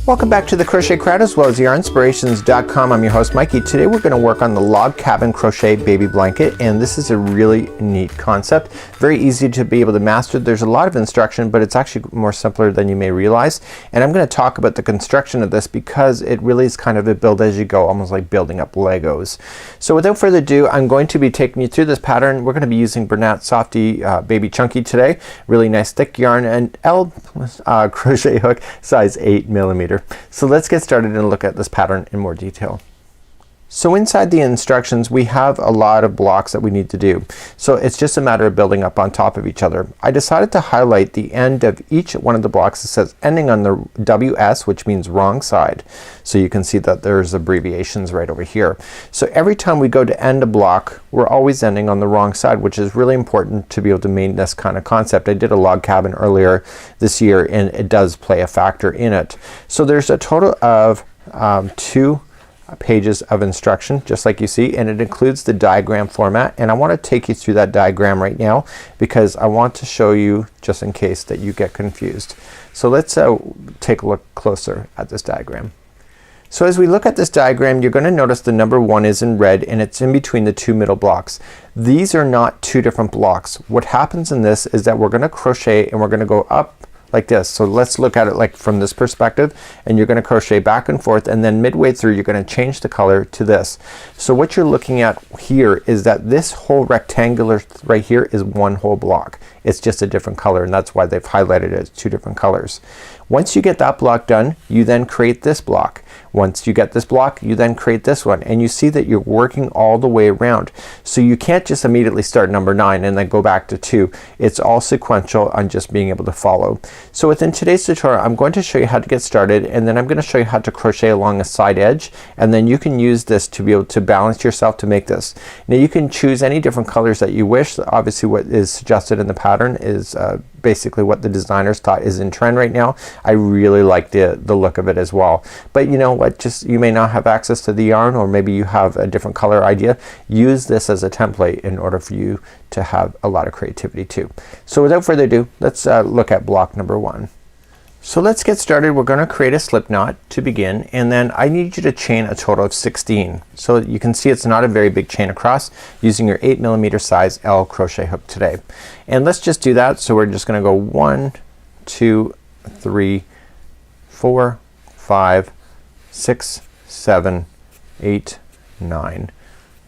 Welcome back to the Crochet Crowd as well as Yarnspirations.com. I'm your host Mikey. Today we're going to work on the log cabin crochet baby blanket, and this is a really neat concept. Very easy to be able to master. There's a lot of instruction, but it's actually more simpler than you may realize. And I'm going to talk about the construction of this because it really is kind of a build as you go, almost like building up Legos. So without further ado, I'm going to be taking you through this pattern. We're going to be using Bernat Softee Baby Chunky today. Really nice thick yarn and L crochet hook, size 8mm. So let's get started and look at this pattern in more detail. So inside the instructions we have a lot of blocks that we need to do. So it's just a matter of building up on top of each other. I decided to highlight the end of each one of the blocks that says ending on the WS, which means wrong side. So you can see that there's abbreviations right over here. So every time we go to end a block, we're always ending on the wrong side, which is really important to be able to maintain this kind of concept. I did a log cabin earlier this year and it does play a factor in it. So there's a total of 2 pages of instruction just like you see, and it includes the diagram format, and I want to take you through that diagram right now because I want to show you just in case that you get confused. So let's take a look closer at this diagram. So as we look at this diagram, you're going to notice the number 1 is in red and it's in between the 2 middle blocks. These are not 2 different blocks. What happens in this is that we're going to crochet and we're going to go up like this. So let's look at it like from this perspective, and you're going to crochet back and forth, and then midway through you're going to change the color to this. So what you're looking at here is that this whole rectangular right here is one whole block. It's just a different color, and that's why they've highlighted it as 2 different colors. Once you get that block done, you then create this block. Once you get this block, you then create this one, and you see that you're working all the way around. So you can't just immediately start number 9 and then go back to 2. It's all sequential on just being able to follow. So within today's tutorial I'm going to show you how to get started, and then I'm going to show you how to crochet along a side edge, and then you can use this to be able to balance yourself to make this. Now you can choose any different colors that you wish. Obviously what is suggested in the pattern is basically what the designers thought is in trend right now. I really like the look of it as well. But you know what, just you may not have access to the yarn, or maybe you have a different color idea. Use this as a template in order for you to have a lot of creativity too. So without further ado, let's look at block number 1. So let's get started. We're going to create a slip knot to begin, and then I need you to chain a total of 16. So you can see it's not a very big chain across, using your 8mm size L crochet hook today. And let's just do that. So we're just going to go 1, 2, 3, 4, 5, 6, 7, 8, 9,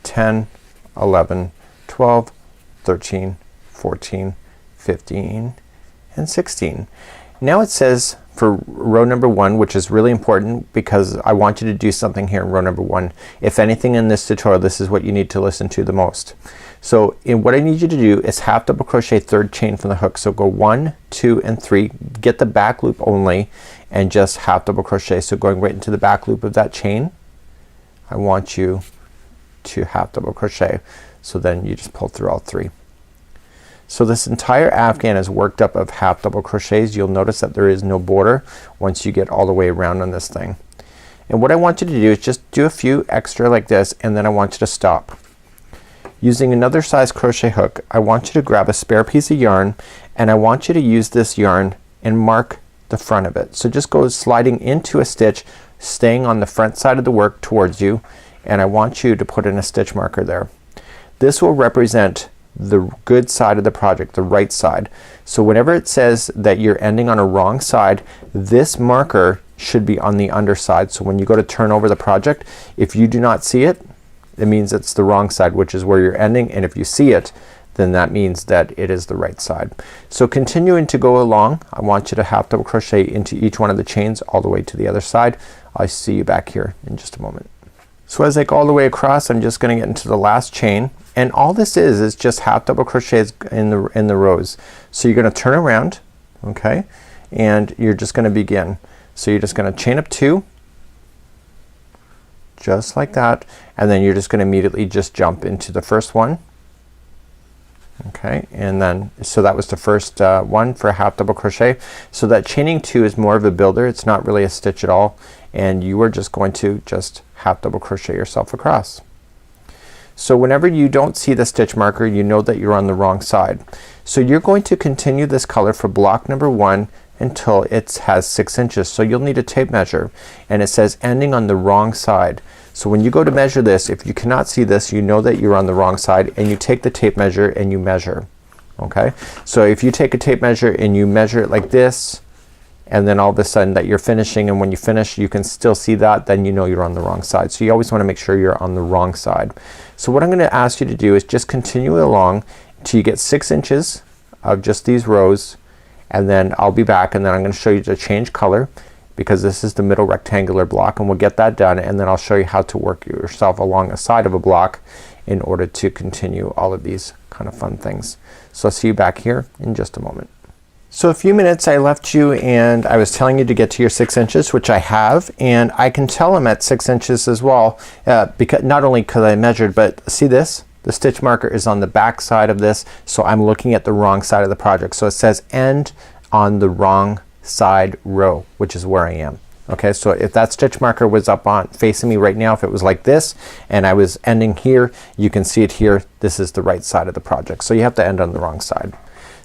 10, 11, 12, 13, 14, 15, and 16. Now it says for row number 1, which is really important because I want you to do something here in row number 1. If anything in this tutorial, this is what you need to listen to the most. So what I need you to do is half double crochet 3rd chain from the hook. So go 1, 2, and 3. Get the back loop only and just half double crochet. So going right into the back loop of that chain, I want you to half double crochet. So then you just pull through all 3. So this entire afghan is worked up of half double crochets. You'll notice that there is no border once you get all the way around on this thing. And what I want you to do is just do a few extra like this, and then I want you to stop. Using another size crochet hook, I want you to grab a spare piece of yarn, and I want you to use this yarn and mark the front of it. So just go sliding into a stitch, staying on the front side of the work towards you, and I want you to put in a stitch marker there. This will represent the good side of the project, the right side. So whenever it says that you're ending on a wrong side, this marker should be on the underside. So when you go to turn over the project, if you do not see it, it means it's the wrong side, which is where you're ending, and if you see it, then that means that it is the right side. So continuing to go along, I want you to half double crochet into each one of the chains all the way to the other side. I'll see you back here in just a moment. So as I go all the way across, I'm just going to get into the last chain, and all this is just half double crochets in the rows. So you're going to turn around, okay, and you're just going to begin. So you're just going to chain up 2 just like that, and then you're just going to immediately just jump into the first one, okay, and then so that was the first one for a half double crochet. So that chaining 2 is more of a builder. It's not really a stitch at all, and you are just going to just half double crochet yourself across. So whenever you don't see the stitch marker, you know that you're on the wrong side. So you're going to continue this color for block number 1 until it has 6 inches. So you'll need a tape measure, and it says ending on the wrong side. So when you go to measure this, if you cannot see this, you know that you're on the wrong side, and you take the tape measure and you measure. Okay, so if you take a tape measure and you measure it like this, and then all of a sudden that you're finishing, and when you finish you can still see that, then you know you're on the wrong side. So you always want to make sure you're on the wrong side. So what I'm going to ask you to do is just continue along till you get 6 inches of just these rows, and then I'll be back, and then I'm going to show you to change color, because this is the middle rectangular block, and we'll get that done, and then I'll show you how to work yourself along the side of a block in order to continue all of these kind of fun things. So I'll see you back here in just a moment. So a few minutes I left you, and I was telling you to get to your 6 inches, which I have, and I can tell I'm at 6 inches as well, because not only because I measured, but see this? The stitch marker is on the back side of this, so I'm looking at the wrong side of the project. So it says end on the wrong side row, which is where I am. Okay, so if that stitch marker was up on facing me right now, if it was like this and I was ending here, you can see it here. This is the right side of the project. So you have to end on the wrong side.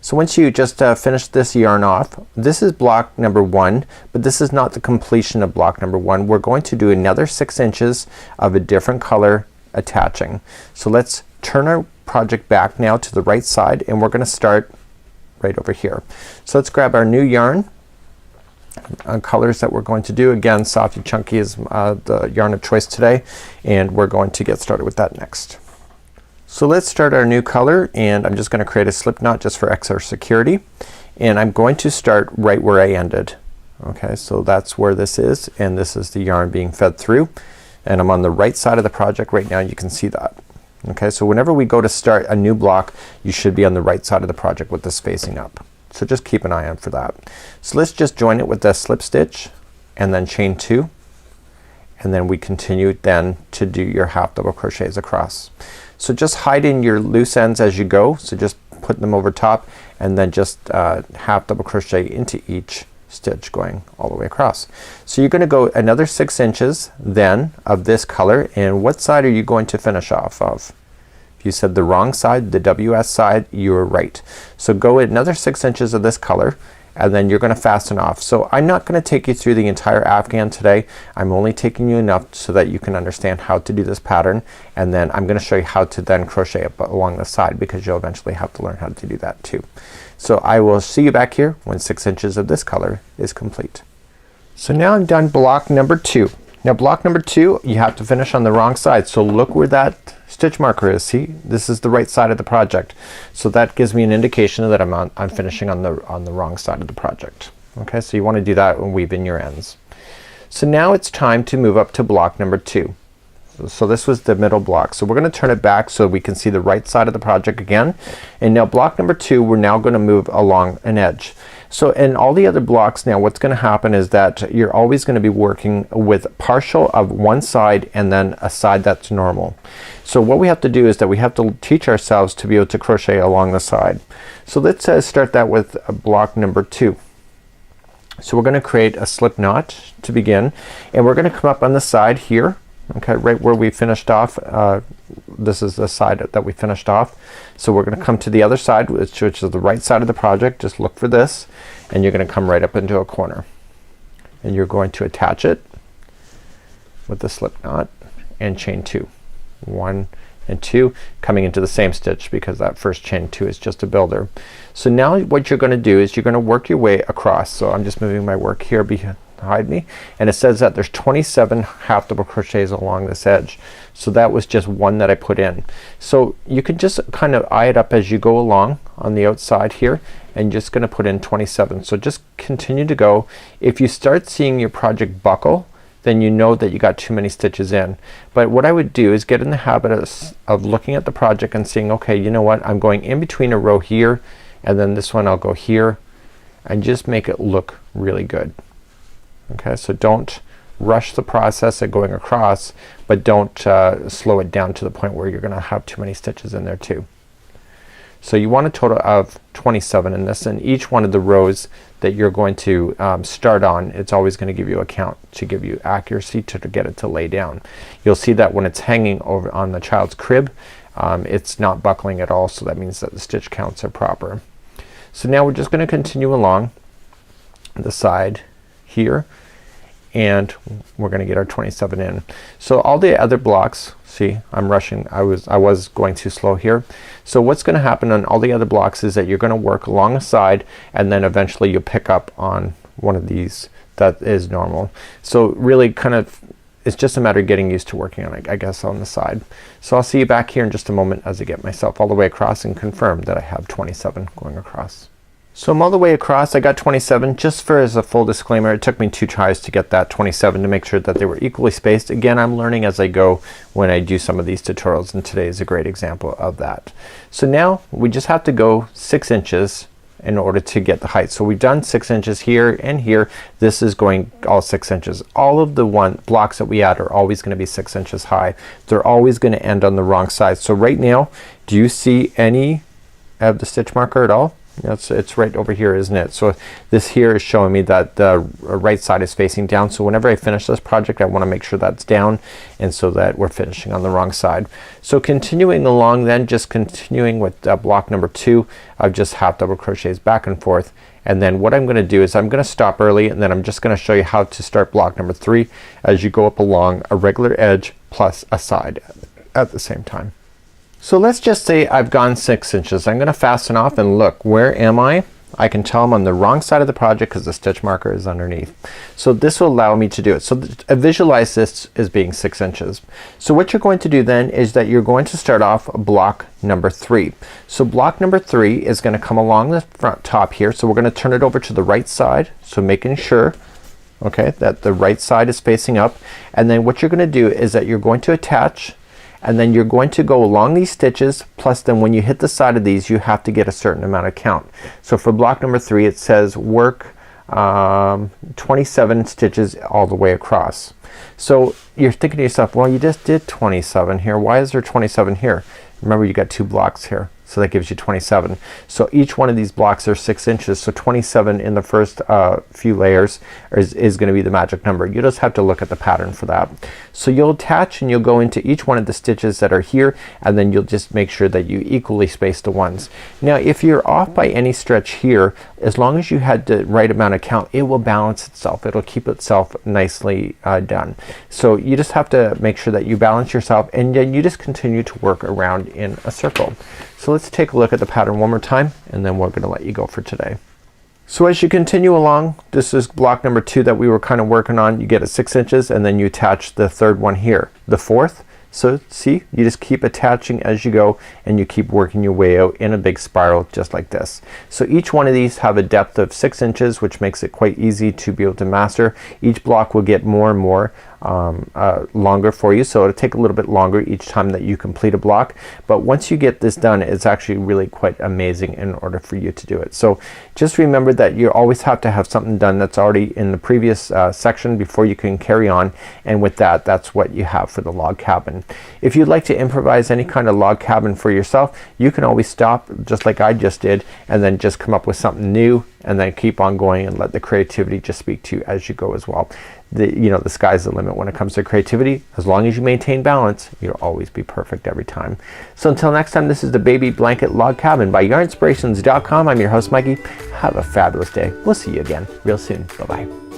So once you just finish this yarn off, this is block number 1, but this is not the completion of block number 1. We're going to do another 6 inches of a different color attaching. So let's turn our project back now to the right side, and we're going to start right over here. So let's grab our new yarn. Colors that we're going to do, again, Softee Chunky is the yarn of choice today, and we're going to get started with that next. So let's start our new color, and I'm just going to create a slip knot just for extra security, and I'm going to start right where I ended. Okay, so that's where this is, and this is the yarn being fed through, and I'm on the right side of the project right now. You can see that. Okay, so whenever we go to start a new block, you should be on the right side of the project with this facing up. So just keep an eye on for that. So let's just join it with the slip stitch and then chain 2, and then we continue then to do your half double crochets across. So just hide in your loose ends as you go, so just put them over top, and then just half double crochet into each stitch going all the way across. So you're gonna go another 6 inches then of this color, and what side are you going to finish off of? If you said the wrong side, the WS side, you were right. So go another 6 inches of this color, and then you're gonna fasten off. So I'm not gonna take you through the entire afghan today. I'm only taking you enough so that you can understand how to do this pattern, and then I'm gonna show you how to then crochet up along the side, because you'll eventually have to learn how to do that too. So I will see you back here when 6 inches of this color is complete. So now I'm done block number 2. Now block number 2, you have to finish on the wrong side. So look where that stitch marker is. See, this is the right side of the project. So that gives me an indication that I'm finishing on the wrong side of the project. Okay, so you want to do that when weave in your ends. So now it's time to move up to block number 2. So this was the middle block. So we're gonna turn it back so we can see the right side of the project again. And now block number 2, we're now gonna move along an edge. So in all the other blocks now, what's gonna happen is that you're always gonna be working with partial of one side and then a side that's normal. So what we have to do is that we have to teach ourselves to be able to crochet along the side. So let's start that with block number 2. So we're gonna create a slip knot to begin, and we're gonna come up on the side here. Okay, right where we finished off. This is the side that we finished off. So we're gonna come to the other side, which is the right side of the project. Just look for this, and you're gonna come right up into a corner, and you're going to attach it with the slip knot and chain 2. 1 and 2 coming into the same stitch, because that first chain 2 is just a builder. So now what you're gonna do is you're gonna work your way across. So I'm just moving my work here behind me, and it says that there's 27 half double crochets along this edge. So that was just one that I put in. So you can just kind of eye it up as you go along on the outside here, and just gonna put in 27. So just continue to go. If you start seeing your project buckle, then you know that you got too many stitches in. But what I would do is get in the habit of looking at the project and saying, okay, you know what, I'm going in between a row here, and then this one I'll go here, and just make it look really good. Okay, so don't rush the process of going across, but don't slow it down to the point where you're gonna have too many stitches in there too. So you want a total of 27 in this, and each one of the rows that you're going to start on, it's always gonna give you a count to give you accuracy to get it to lay down. You'll see that when it's hanging over on the child's crib, it's not buckling at all, so that means that the stitch counts are proper. So now we're just gonna continue along, the side here, and we're gonna get our 27 in. So all the other blocks, see I'm rushing, I was going too slow here. So what's gonna happen on all the other blocks is that you're gonna work along the side, and then eventually you'll pick up on one of these that is normal. So really kind of it's just a matter of getting used to working on it, I guess, on the side. So I'll see you back here in just a moment as I get myself all the way across and confirm that I have 27 going across. So I'm all the way across. I got 27. Just for as a full disclaimer, it took me 2 tries to get that 27 to make sure that they were equally spaced. Again, I'm learning as I go when I do some of these tutorials, and today is a great example of that. So now we just have to go 6 inches in order to get the height. So we've done 6 inches here and here. This is going all 6 inches. All of the blocks that we add are always gonna be 6 inches high. They're always gonna end on the wrong side. So right now, do you see any of the stitch marker at all? It's right over here, isn't it? So this here is showing me that the right side is facing down. So whenever I finish this project, I want to make sure that's down, and so that we're finishing on the wrong side. So continuing along then, just continuing with block number 2, I've just half double crochets back and forth. And then what I'm gonna do is I'm gonna stop early, and then I'm just gonna show you how to start block number 3 as you go up along a regular edge plus a side at the same time. So let's just say I've gone 6 inches. I'm gonna fasten off and look, where am I? I can tell I'm on the wrong side of the project because the stitch marker is underneath. So this will allow me to do it. So visualize this as being 6 inches. So what you're going to do then is that you're going to start off block number 3. So block number 3 is gonna come along the front top here. So we're gonna turn it over to the right side. So making sure, okay, that the right side is facing up. And then what you're gonna do is that you're going to attach, and then you're going to go along these stitches, plus then when you hit the side of these you have to get a certain amount of count. So for block number 3 it says work 27 stitches all the way across. So you're thinking to yourself, well, you just did 27 here. Why is there 27 here? Remember, you got 2 blocks here. So that gives you 27. So each one of these blocks are 6 inches. So 27 in the first few layers is gonna be the magic number. You just have to look at the pattern for that. So you'll attach and you'll go into each one of the stitches that are here, and then you'll just make sure that you equally space the ones. Now if you're off by any stretch here, as long as you had the right amount of count, it will balance itself. It'll keep itself nicely done. So you just have to make sure that you balance yourself, and then you just continue to work around in a circle. So let's take a look at the pattern one more time, and then we're gonna let you go for today. So as you continue along, this is block number 2 that we were kind of working on. You get it 6 inches, and then you attach the third one here, the fourth. So see, you just keep attaching as you go, and you keep working your way out in a big spiral just like this. So each one of these have a depth of 6 inches, which makes it quite easy to be able to master. Each block will get more and more longer for you, so it'll take a little bit longer each time that you complete a block, but once you get this done, it's actually really quite amazing in order for you to do it. So just remember that you always have to have something done that's already in the previous section before you can carry on, and with that, that's what you have for the log cabin. If you'd like to improvise any kind of log cabin for yourself, you can always stop just like I just did, and then just come up with something new, and then keep on going and let the creativity just speak to you as you go as well. The sky's the limit when it comes to creativity. As long as you maintain balance, you'll always be perfect every time. So until next time, this is the Baby Blanket Log Cabin by Yarnspirations.com. I'm your host Mikey. Have a fabulous day. We'll see you again real soon. Bye bye.